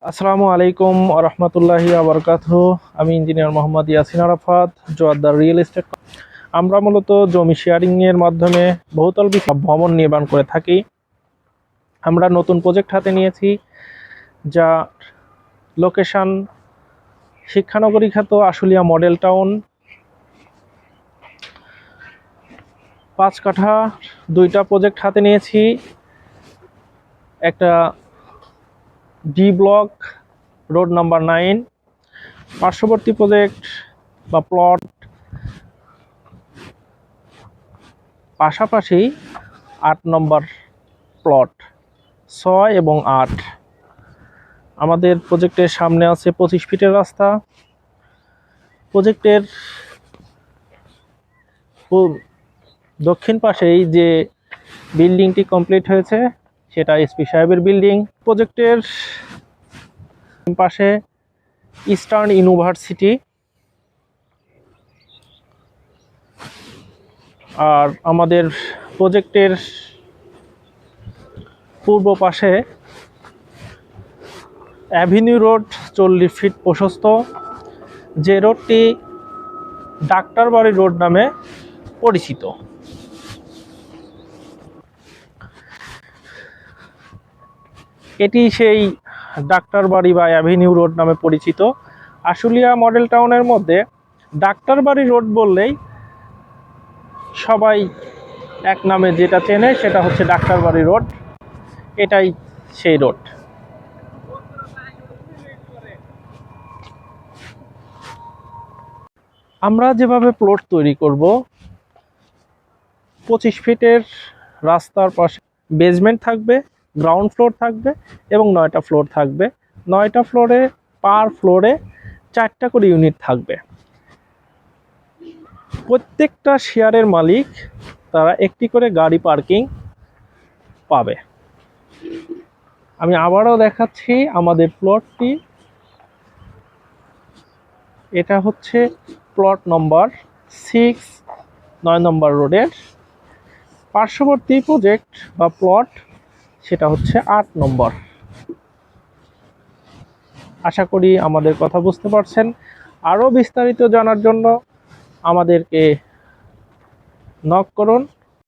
আসসালামু আলাইকুম রহমতুল্লাহি আবরকাতুহু। আমি engineer Mohammad Yasin Arafat, Joardar real estate. আমরা মূলত জমি শেয়ারিং এর মাধ্যমে বহুতল বিশিষ্ট ভবন নির্মাণ করে থাকি। আমরা নতুন প্রজেক্ট হাতে নিয়েছি, যা লোকেশন শিক্ষানগরী খ্যাত আশুলিয়া মডেল টাউন। 5 কাঠা 2টা প্রজেক্ট হাতে নিয়েছি। একটা ডি ব্লক, রোড নাম্বার 9। পার্শ্ববর্তী প্রজেক্ট বা প্লট পাশাপাশি 8 নম্বর প্লট 6 এবং 8। আমাদের প্রজেক্টের সামনে আছে 25 ফিটের রাস্তা। প্রজেক্টের দক্ষিণ পাশেই যে বিল্ডিংটি কমপ্লিট হয়েছে সেটা এসপি সাহেবের বিল্ডিং। প্রজেক্টের পাশে ইস্টার্ন ইউনিভার্সিটি, আর আমাদের প্রজেক্টের পূর্ব পাশে অ্যাভিনিউ রোড 40 ফিট প্রশস্ত, যে রোডটি ডাক্তারবাড়ি রোড নামে পরিচিত। এটি সেই ডাক্তারবাড়ি বা অ্যাভিনিউ রোড নামে পরিচিত। আশুলিয়া মডেল টাউনের মধ্যে ডাক্তারবাড়ি রোড বললেই সবাই এক নামে যেটা চেনে সেটা হচ্ছে ডাক্তারবাড়ি রোড। এটাই সেই রোড। আমরা যেভাবে প্লট তৈরি করব, 25 ফিটের রাস্তার পাশে বেসমেন্ট থাকবে, গ্রাউন্ড ফ্লোর থাকবে এবং 9টা ফ্লোর থাকবে। 9টা ফ্লোরে পার ফ্লোরে 4টা করে ইউনিট থাকবে। প্রত্যেকটা শেয়ারের মালিক তারা একটি করে গাড়ি পার্কিং পাবে। আমি আবারও দেখাচ্ছি আমাদের প্লটটি। এটা হচ্ছে প্লট নম্বর 6, 9 নম্বর রোডের। পার্শ্ববর্তী প্রজেক্ট বা প্লট সেটা হচ্ছে 8 নম্বর। আশা করি আমাদের কথা বুঝতে পারছেন। আরও বিস্তারিত জানার জন্য আমাদেরকে নক করুন।